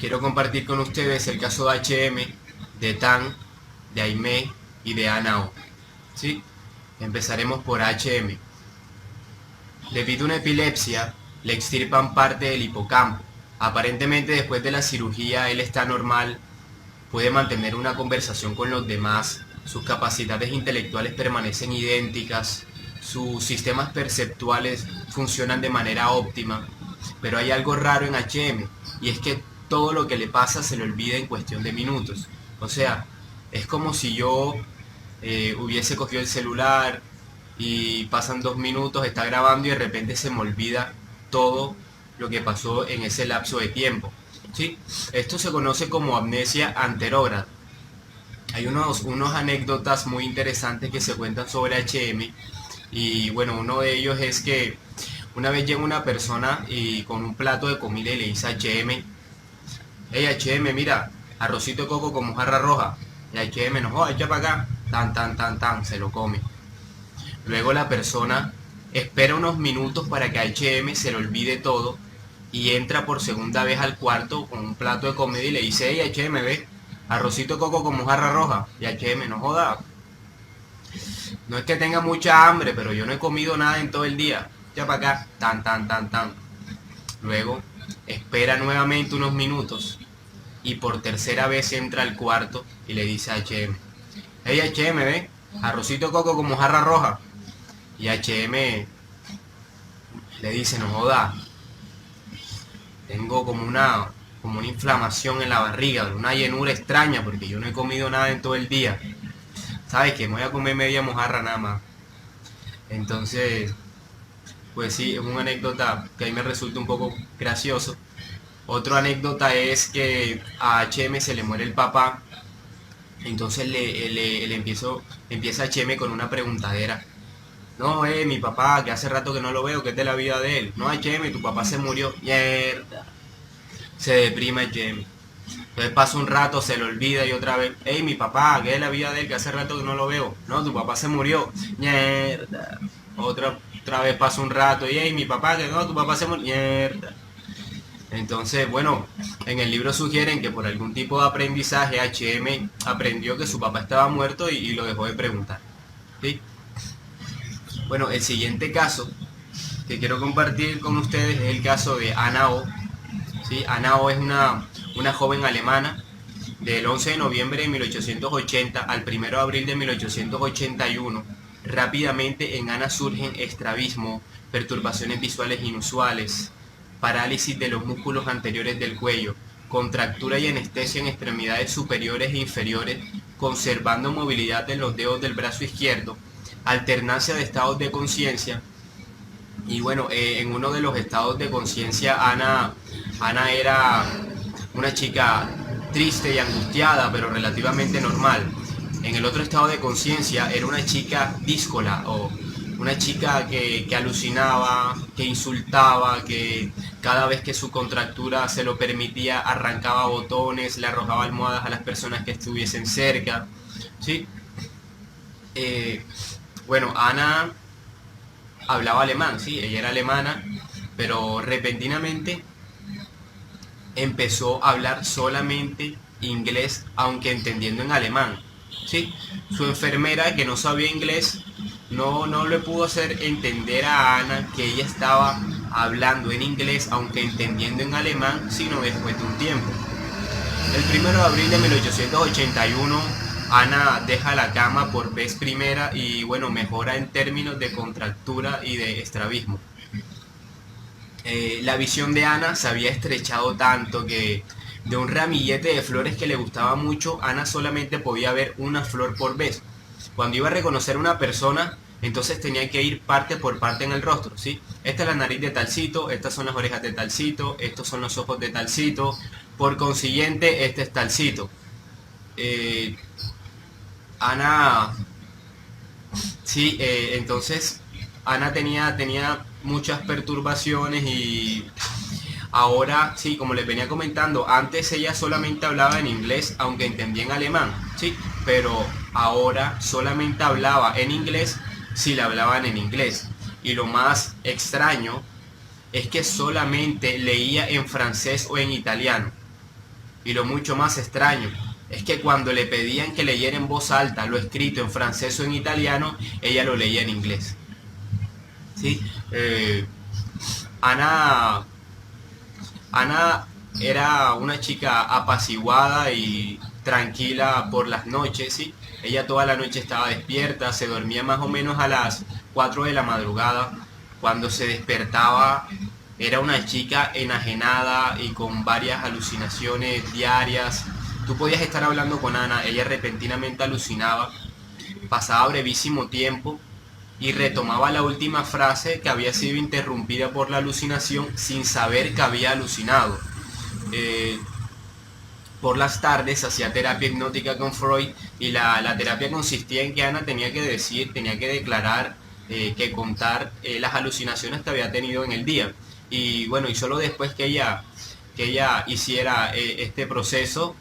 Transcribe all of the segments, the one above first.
quiero compartir con ustedes el caso de HM, de Tan, de Aimee y de Anao. ¿Sí? Empezaremos por HM. Debido a una epilepsia, le extirpan parte del hipocampo. Aparentemente después de la cirugía él está normal, puede mantener una conversación con los demás, sus capacidades intelectuales permanecen idénticas, sus sistemas perceptuales funcionan de manera óptima, pero hay algo raro en HM, y es que todo lo que le pasa se le olvida en cuestión de minutos. O sea, es como si yo hubiese cogido el celular y pasan 2 minutos, está grabando y de repente se me olvida todo lo que pasó en ese lapso de tiempo. ¿Sí? Esto se conoce como amnesia anterógrada. Hay unos anécdotas muy interesantes que se cuentan sobre HM y bueno, uno de ellos es que una vez llega una persona y con un plato de comida y le dice a HM, hey HM, mira, arrocito de coco con mojarra roja. Y HM, no joda, echa para acá, tan, se lo come. Luego la persona espera unos minutos para que a HM se le olvide todo y entra por segunda vez al cuarto con un plato de comida y le dice, hey HM, ve, arrocito de coco con mojarra roja. Y HM, no joda, no es que tenga mucha hambre, pero yo no he comido nada en todo el día. Ya para acá, tan. Luego espera nuevamente unos minutos y por tercera vez entra al cuarto y le dice a HM, hey HM, ve, arrocito de coco con mojarra roja. Y HM le dice, no joda, tengo como una inflamación en la barriga, una llenura extraña porque yo no he comido nada en todo el día. ¿Sabes qué? Me voy a comer media mojarra nada más. Entonces, pues sí, es una anécdota que a mí me resulta un poco gracioso. Otra anécdota es que a HM se le muere el papá, entonces empieza HM con una preguntadera. No, mi papá, que hace rato que no lo veo, que es de la vida de él. No, HM, tu papá se murió. Mierda. Se deprime HM. Entonces pasa un rato, se le olvida y otra vez, hey, mi papá, que es de la vida de él, que hace rato que no lo veo. No, tu papá se murió. Mierda. Otra vez pasa un rato y, hey, mi papá, que no, tu papá se murió. Mierda. Entonces, bueno, en el libro sugieren que por algún tipo de aprendizaje HM aprendió que su papá estaba muerto y lo dejó de preguntar. ¿Sí? Bueno, el siguiente caso que quiero compartir con ustedes es el caso de Anao. ¿Sí? Anao es una joven alemana del 11 de noviembre de 1880 al 1 de abril de 1881. Rápidamente en Ana surgen estrabismo, perturbaciones visuales inusuales, parálisis de los músculos anteriores del cuello, contractura y anestesia en extremidades superiores e inferiores, conservando movilidad en los dedos del brazo izquierdo, alternancia de estados de conciencia. Y bueno, en uno de los estados de conciencia Ana era una chica triste y angustiada, pero relativamente normal. En el otro estado de conciencia era una chica díscola, o una chica que alucinaba, que insultaba, que cada vez que su contractura se lo permitía arrancaba botones, le arrojaba almohadas a las personas que estuviesen cerca. ¿Sí? Bueno, Ana hablaba alemán, sí, ella era alemana, pero repentinamente empezó a hablar solamente inglés, aunque entendiendo en alemán. ¿Sí? Su enfermera, que no sabía inglés, no le pudo hacer entender a Ana que ella estaba hablando en inglés, aunque entendiendo en alemán, sino después de un tiempo. El 1 de abril de 1881, Ana deja la cama por vez primera y bueno, mejora en términos de contractura y de estrabismo. La visión de Ana se había estrechado tanto que de un ramillete de flores que le gustaba mucho, Ana solamente podía ver una flor por vez. Cuando iba a reconocer a una persona, entonces tenía que ir parte por parte en el rostro, ¿sí? Esta es la nariz de talcito, estas son las orejas de talcito, estos son los ojos de talcito, por consiguiente, este es talcito. Ana, sí, entonces Ana tenía muchas perturbaciones y ahora, sí, como les venía comentando, antes ella solamente hablaba en inglés, aunque entendía en alemán, sí, pero ahora solamente hablaba en inglés si le hablaban en inglés. Y lo más extraño es que solamente leía en francés o en italiano. Y lo mucho más extraño es que cuando le pedían que leyera en voz alta lo escrito en francés o en italiano, ella lo leía en inglés. ¿Sí? Ana, Ana era una chica apaciguada y tranquila por las noches, ¿sí? Ella toda la noche estaba despierta, se dormía más o menos a las 4 de la madrugada. Cuando se despertaba era una chica enajenada y con varias alucinaciones diarias. Tú podías estar hablando con Ana, ella repentinamente alucinaba, pasaba brevísimo tiempo y retomaba la última frase que había sido interrumpida por la alucinación sin saber que había alucinado. Eh, por las tardes hacía terapia hipnótica con Freud y la terapia consistía en que Ana tenía que decir, tenía que declarar, que contar las alucinaciones que había tenido en el día. Y bueno, y solo después que ella hiciera este proceso,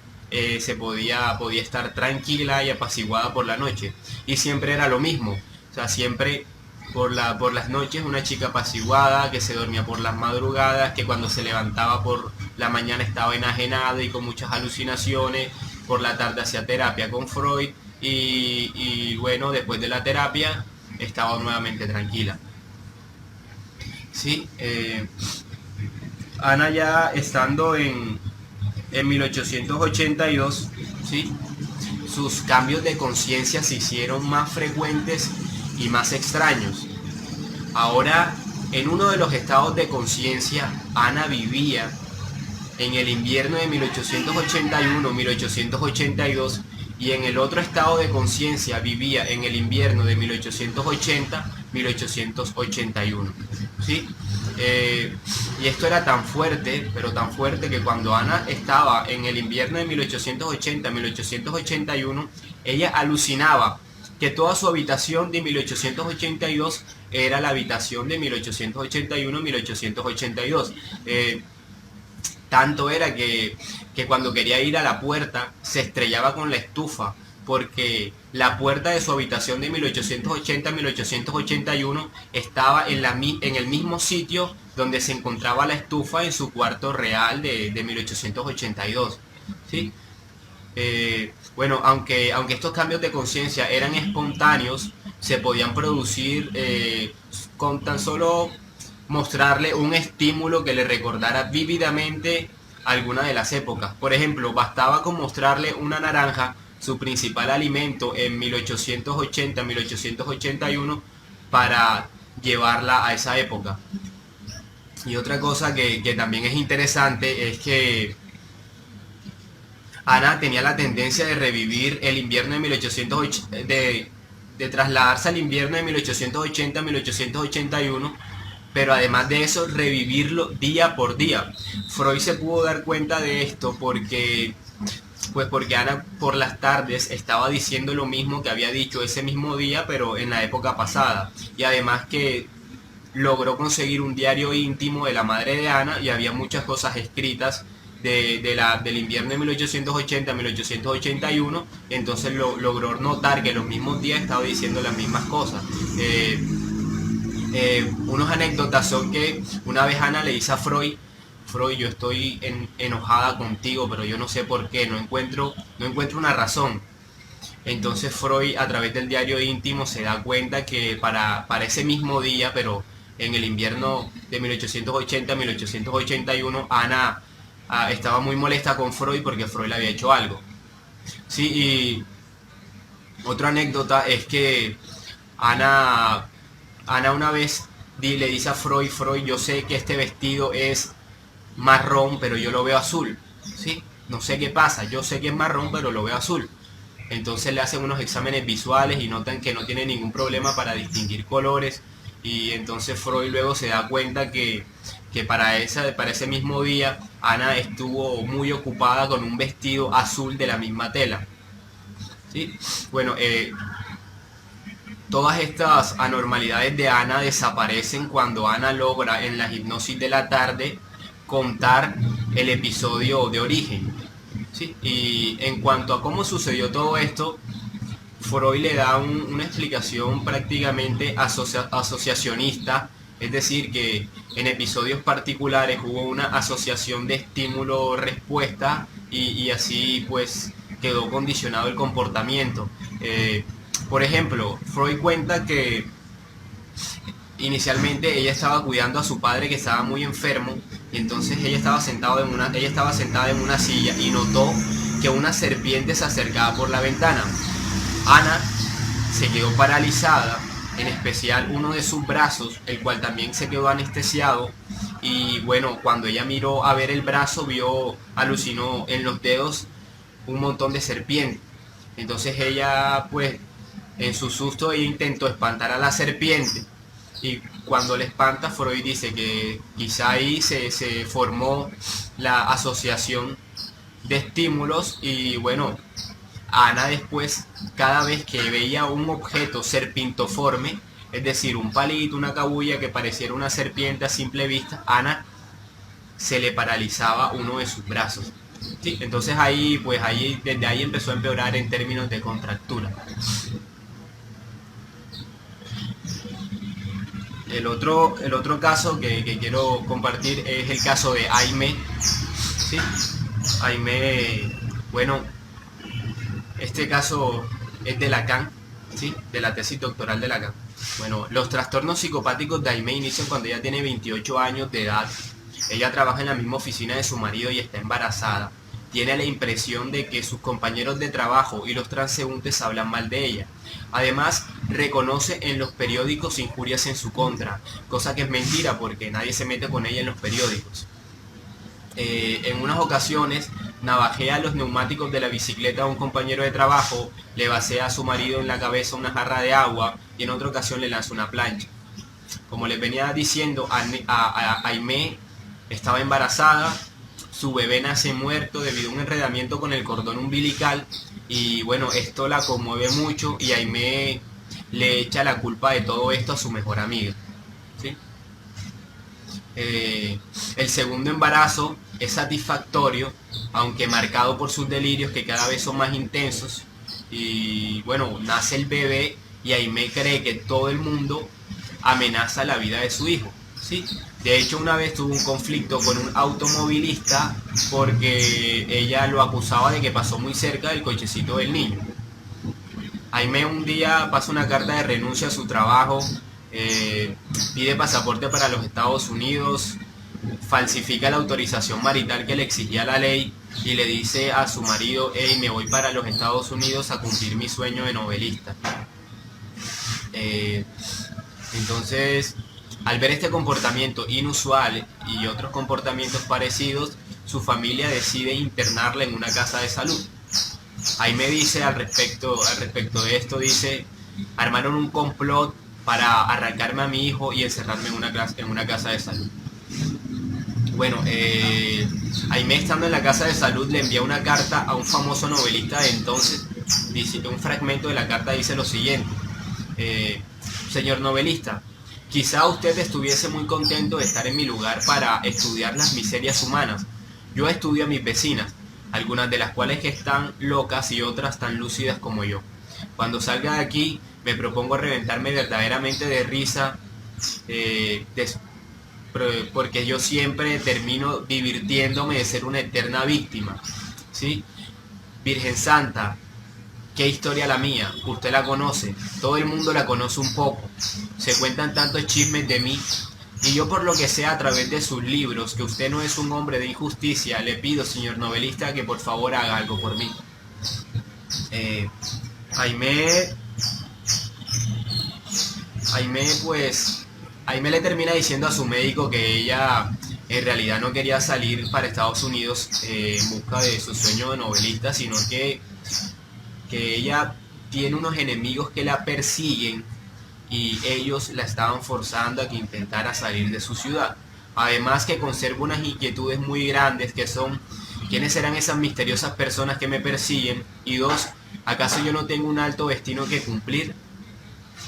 podía estar tranquila y apaciguada por la noche. Y siempre era lo mismo, o sea, siempre por las noches una chica apaciguada, que se dormía por las madrugadas, que cuando se levantaba por la mañana estaba enajenada y con muchas alucinaciones, por la tarde hacía terapia con Freud y bueno, después de la terapia estaba nuevamente tranquila. Sí, Ana ya estando en 1882, ¿sí? Sus cambios de conciencia se hicieron más frecuentes y más extraños. Ahora, en uno de los estados de conciencia, Ana vivía en el invierno de 1881-1882 y en el otro estado de conciencia vivía en el invierno de 1880-1881. ¿Sí? Y esto era tan fuerte, pero tan fuerte que cuando Ana estaba en el invierno de 1880-1881, ella alucinaba que toda su habitación de 1882 era la habitación de 1881-1882. Tanto era que cuando quería ir a la puerta se estrellaba con la estufa, porque la puerta de su habitación de 1880-1881 estaba en el mismo sitio donde se encontraba la estufa en su cuarto real de 1882. ¿Sí? Bueno, aunque estos cambios de conciencia eran espontáneos, se podían producir con tan solo mostrarle un estímulo que le recordara vívidamente alguna de las épocas. Por ejemplo, bastaba con mostrarle una naranja, su principal alimento, en 1880-1881 para llevarla a esa época. Y otra cosa que también es interesante es que Ana tenía la tendencia de revivir el invierno de 1880, de trasladarse al invierno de 1880-1881, pero además de eso revivirlo día por día. Freud se pudo dar cuenta de esto porque Ana por las tardes estaba diciendo lo mismo que había dicho ese mismo día, pero en la época pasada. Y además que logró conseguir un diario íntimo de la madre de Ana y había muchas cosas escritas del invierno de 1880-1881, entonces logró notar que los mismos días estaba diciendo las mismas cosas. Unas anécdotas son que una vez Ana le dice a Freud, yo estoy enojada contigo, pero yo no sé por qué, no encuentro una razón. Entonces Freud, a través del diario íntimo, se da cuenta que para ese mismo día, pero en el invierno de 1880-1881, Ana estaba muy molesta con Freud porque Freud le había hecho algo. Sí, y otra anécdota es que Ana una vez le dice a Freud, yo sé que este vestido es marrón, pero yo lo veo azul. ¿Sí? No sé qué pasa, yo sé que es marrón, pero lo veo azul. Entonces le hacen unos exámenes visuales y notan que no tiene ningún problema para distinguir colores. Y entonces Freud luego se da cuenta que para ese mismo día Ana estuvo muy ocupada con un vestido azul de la misma tela. ¿Sí? Bueno, todas estas anormalidades de Ana desaparecen cuando Ana logra en la hipnosis de la tarde contar el episodio de origen. ¿Sí? Y en cuanto a cómo sucedió todo esto, Freud le da una explicación prácticamente asociacionista Es decir, que en episodios particulares hubo una asociación de estímulo-respuesta y así pues quedó condicionado el comportamiento. Por ejemplo, Freud cuenta que inicialmente ella estaba cuidando a su padre que estaba muy enfermo y entonces ella estaba sentada en una silla y notó que una serpiente se acercaba por la ventana. Ana se quedó paralizada, en especial uno de sus brazos, el cual también se quedó anestesiado. Y bueno, cuando ella miró a ver el brazo, alucinó en los dedos un montón de serpientes. Entonces ella, pues, en su susto, ella intentó espantar a la serpiente. Y cuando le espanta, Freud dice que quizá ahí se formó la asociación de estímulos y bueno, Ana después, cada vez que veía un objeto serpintoforme, es decir, un palito, una cabulla que pareciera una serpiente a simple vista, Ana se le paralizaba uno de sus brazos. Sí, entonces ahí, pues desde ahí empezó a empeorar en términos de contractura. El otro caso que quiero compartir es el caso de Aimé. ¿Sí? Aimé, bueno, este caso es de Lacan, ¿sí? De la tesis doctoral de Lacan. Bueno, los trastornos psicopáticos de Aimé inician cuando ella tiene 28 años de edad. Ella trabaja en la misma oficina de su marido y está embarazada. Tiene la impresión de que sus compañeros de trabajo y los transeúntes hablan mal de ella. Además, reconoce en los periódicos injurias en su contra, cosa que es mentira porque nadie se mete con ella en los periódicos. En unas ocasiones navajea los neumáticos de la bicicleta a un compañero de trabajo, le vacía a su marido en la cabeza una jarra de agua y en otra ocasión le lanza una plancha. Como les venía diciendo, Aimé estaba embarazada, su bebé nace muerto debido a un enredamiento con el cordón umbilical y bueno, esto la conmueve mucho y Aimé le echa la culpa de todo esto a su mejor amiga. ¿Sí? El segundo embarazo es satisfactorio, aunque marcado por sus delirios que cada vez son más intensos. Y bueno, nace el bebé y Aimé cree que todo el mundo amenaza la vida de su hijo. ¿Sí? De hecho, una vez tuvo un conflicto con un automovilista porque ella lo acusaba de que pasó muy cerca del cochecito del niño. Aimé un día pasa una carta de renuncia a su trabajo, pide pasaporte para los Estados Unidos, falsifica la autorización marital que le exigía la ley y le dice a su marido: hey, me voy para los Estados Unidos a cumplir mi sueño de novelista. Entonces, al ver este comportamiento inusual y otros comportamientos parecidos, su familia decide internarla en una casa de salud. Aimé dice al respecto de esto, dice: armaron un complot para arrancarme a mi hijo y encerrarme en una casa de salud. Bueno, Aimé, estando en la casa de salud, le envía una carta a un famoso novelista de entonces. Dice, un fragmento de la carta dice lo siguiente: señor novelista, quizá usted estuviese muy contento de estar en mi lugar para estudiar las miserias humanas. Yo estudio a mis vecinas, algunas de las cuales que están locas y otras tan lúcidas como yo. Cuando salga de aquí, me propongo reventarme verdaderamente de risa, porque yo siempre termino divirtiéndome de ser una eterna víctima. ¿Sí? Virgen Santa, qué historia la mía, usted la conoce, todo el mundo la conoce un poco, se cuentan tantos chismes de mí, y yo por lo que sea a través de sus libros, que usted no es un hombre de injusticia, le pido, señor novelista, que por favor haga algo por mí. Aimé le termina diciendo a su médico que ella en realidad no quería salir para Estados Unidos en busca de su sueño de novelista, sino que ella tiene unos enemigos que la persiguen y ellos la estaban forzando a que intentara salir de su ciudad. Además que conserva unas inquietudes muy grandes que son: ¿quiénes serán esas misteriosas personas que me persiguen? Y dos, ¿acaso yo no tengo un alto destino que cumplir?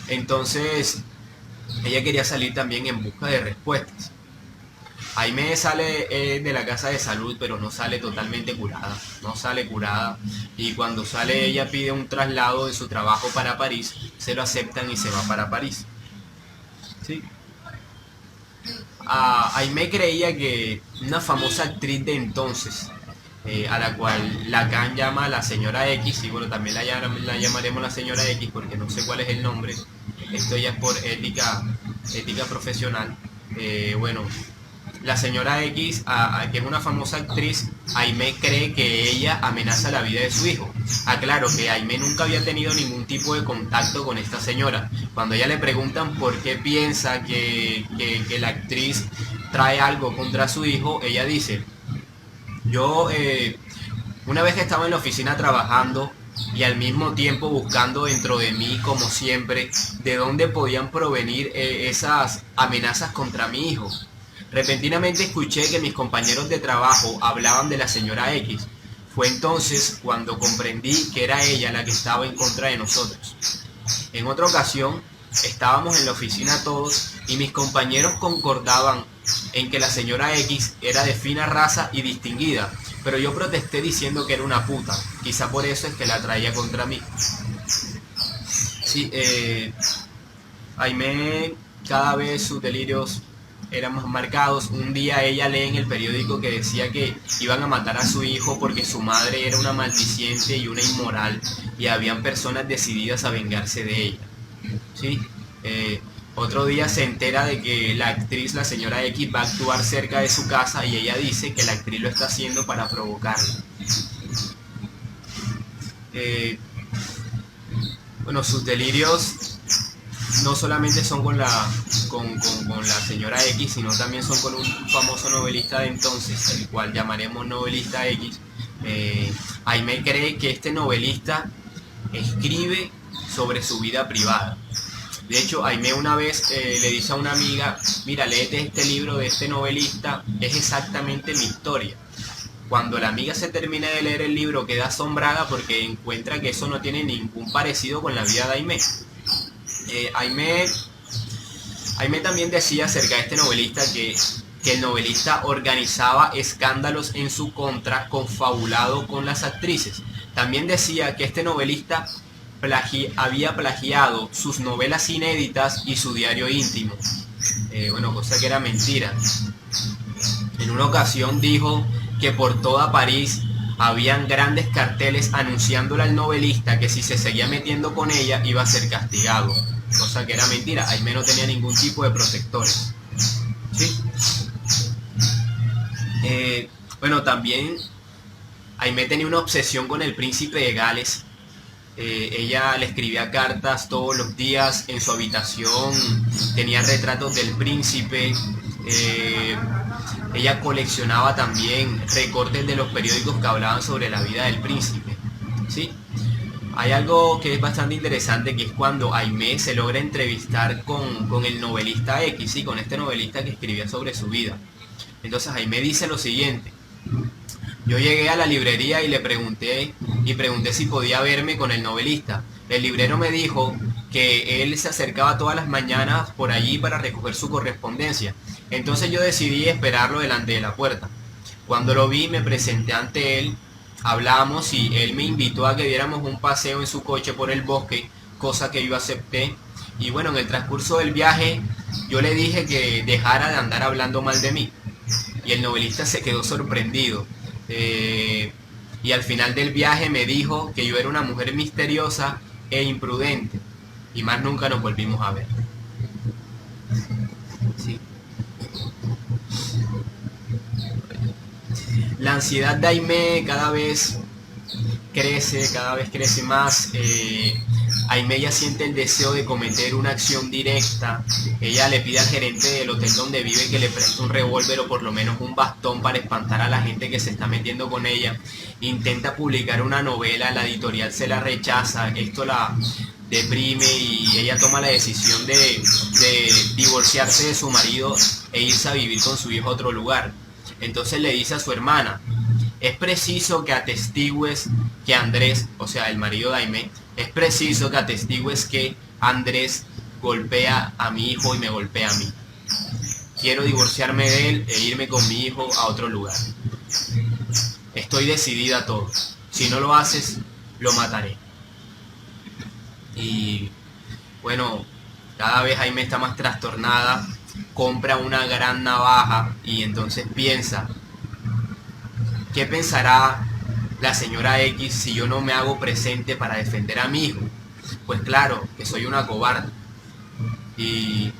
Entonces, ella quería salir también en busca de respuestas. Aimé sale de la casa de salud, pero no sale totalmente curada, no sale curada, y cuando sale ella pide un traslado de su trabajo para París, se lo aceptan y se va para París. ¿Sí? Aimee creía que una famosa actriz de entonces, a la cual Lacan llama la señora X, y bueno, también la llamaremos la señora X porque no sé cuál es el nombre, esto ya es por ética profesional. Bueno, la señora X, que es una famosa actriz, Aimee cree que ella amenaza la vida de su hijo. Aclaro que Aimee nunca había tenido ningún tipo de contacto con esta señora. Cuando ella le preguntan por qué piensa que la actriz trae algo contra su hijo, ella dice, yo una vez que estaba en la oficina trabajando y al mismo tiempo buscando dentro de mí, como siempre, de dónde podían provenir esas amenazas contra mi hijo. Repentinamente escuché que mis compañeros de trabajo hablaban de la señora X. Fue entonces cuando comprendí que era ella la que estaba en contra de nosotros. En otra ocasión, estábamos en la oficina todos y mis compañeros concordaban en que la señora X era de fina raza y distinguida, pero yo protesté diciendo que era una puta. Quizá por eso es que la traía contra mí. Sí, Aimee, cada vez sus delirios eran más marcados. Un día ella lee en el periódico que decía que iban a matar a su hijo porque su madre era una maldiciente y una inmoral y habían personas decididas a vengarse de ella. ¿Sí? Otro día se entera de que la actriz, la señora X, va a actuar cerca de su casa y ella dice que la actriz lo está haciendo para provocarla. Bueno, sus delirios no solamente son con la señora X, sino también son con un famoso novelista de entonces, el cual llamaremos novelista X. Aimee cree que este novelista escribe sobre su vida privada. De hecho, Aimee una vez le dice a una amiga, mira, léete este libro de este novelista, es exactamente mi historia. Cuando la amiga se termina de leer el libro, queda asombrada porque encuentra que eso no tiene ningún parecido con la vida de Aimee. Aimee también decía acerca de este novelista que el novelista organizaba escándalos en su contra, confabulado con las actrices. También decía que este novelista había plagiado sus novelas inéditas y su diario íntimo. Bueno, cosa que era mentira. En una ocasión dijo que por toda París habían grandes carteles anunciándole al novelista que si se seguía metiendo con ella iba a ser castigado. Cosa que era mentira. Aimee no tenía ningún tipo de protectores. ¿Sí? Bueno, también Aimee tenía una obsesión con el príncipe de Gales. Ella le escribía cartas todos los días en su habitación, tenía retratos del príncipe, ella coleccionaba también recortes de los periódicos que hablaban sobre la vida del príncipe. ¿Sí? Hay algo que es bastante interesante, que es cuando Aimee se logra entrevistar con el novelista X, ¿sí? Con este novelista que escribía sobre su vida. Entonces Aimee dice lo siguiente: yo llegué a la librería y le pregunté si podía verme con el novelista. El librero me dijo que él se acercaba todas las mañanas por allí para recoger su correspondencia. Entonces yo decidí esperarlo delante de la puerta. Cuando lo vi me presenté ante él, hablamos y él me invitó a que diéramos un paseo en su coche por el bosque, cosa que yo acepté. Y bueno, en el transcurso del viaje yo le dije que dejara de andar hablando mal de mí. Y el novelista se quedó sorprendido. Y al final del viaje me dijo que yo era una mujer misteriosa e imprudente, y más nunca nos volvimos a ver. Sí. La ansiedad de Aimee cada vez crece más. Aimee ya siente el deseo de cometer una acción directa. Ella le pide al gerente del hotel donde vive que le preste un revólver o por lo menos un bastón para espantar a la gente que se está metiendo con ella. Intenta publicar una novela, la editorial se la rechaza, esto la deprime y ella toma la decisión de divorciarse de su marido e irse a vivir con su hijo a otro lugar. Entonces le dice a su hermana: es preciso que atestigües que Andrés, o sea, el marido de Aimee, es preciso que atestigües que Andrés golpea a mi hijo y me golpea a mí. Quiero divorciarme de él e irme con mi hijo a otro lugar. Estoy decidida a todo. Si no lo haces, lo mataré. Y bueno, cada vez Aimee está más trastornada. compra una gran navaja y entonces piensa, ¿qué pensará la señora X si yo no me hago presente para defender a mi hijo? Pues claro, que soy una cobarde. Y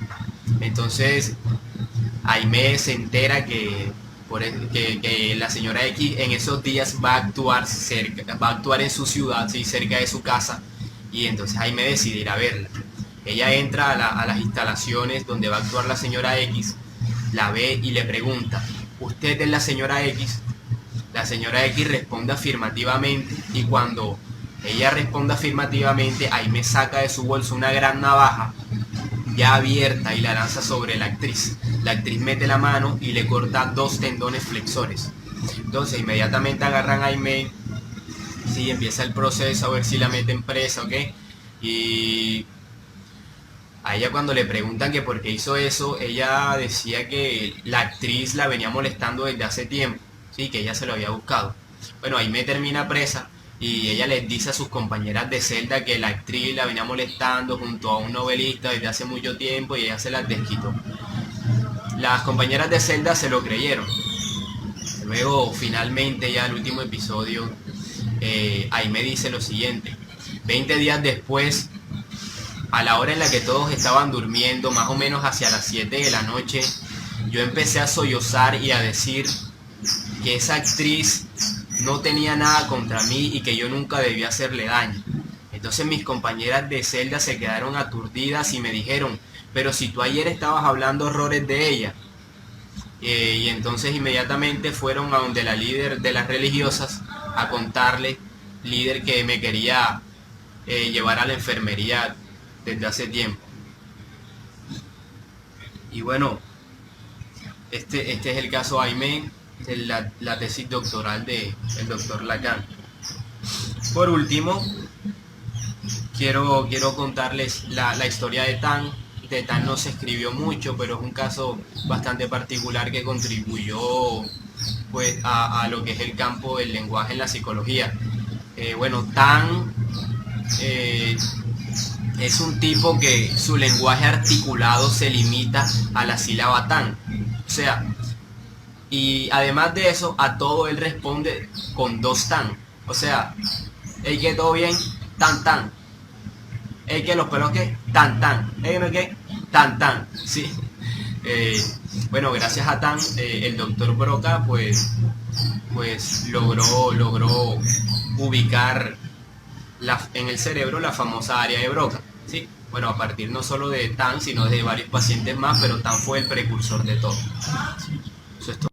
entonces Aimee se entera que la señora X en esos días va a actuar en su ciudad, ¿sí? Cerca de su casa, y entonces Aimee decide ir a verla. Ella entra a las instalaciones donde va a actuar la señora X, la ve y le pregunta, ¿usted es la señora X? La señora X responde afirmativamente, y cuando ella responde afirmativamente, Aimee saca de su bolso una gran navaja ya abierta y la lanza sobre la actriz. La actriz mete la mano y le corta 2 tendones flexores. Entonces inmediatamente agarran a Aimee, sí, empieza el proceso a ver si la meten presa, ¿ok? Y a ella cuando le preguntan que por qué hizo eso, ella decía que la actriz la venía molestando desde hace tiempo, sí, que ella se lo había buscado. Bueno, Aimee termina presa y ella les dice a sus compañeras de celda que la actriz la venía molestando junto a un novelista desde hace mucho tiempo y ella se las desquitó. Las compañeras de celda se lo creyeron. Luego, finalmente, ya el último episodio, Aimee dice lo siguiente: 20 días después, a la hora en la que todos estaban durmiendo, más o menos hacia las 7 de la noche, yo empecé a sollozar y a decir que esa actriz no tenía nada contra mí y que yo nunca debía hacerle daño. Entonces mis compañeras de celda se quedaron aturdidas y me dijeron, pero si tú ayer estabas hablando horrores de ella. Y entonces inmediatamente fueron a donde la líder de las religiosas a contarle, líder, que me quería llevar a la enfermería desde hace tiempo. Y bueno, este es el caso Aimee, la tesis doctoral del doctor Lacan. Por último, quiero contarles la historia de Tan. De Tan no se escribió mucho, pero es un caso bastante particular que contribuyó pues a lo que es el campo del lenguaje en la psicología. Bueno, Tan es un tipo que su lenguaje articulado se limita a la sílaba tan. O sea, y además de eso, a todo él responde con 2 tan. O sea, el que todo bien, tan tan. El que los pelos que, tan tan. El que, tan tan. Sí. Bueno, gracias a Tan, el doctor Broca pues logró ubicar en el cerebro la famosa área de Broca. ¿Sí? Bueno, a partir no solo de Tan, sino de varios pacientes más, pero Tan fue el precursor de todo. Eso es todo.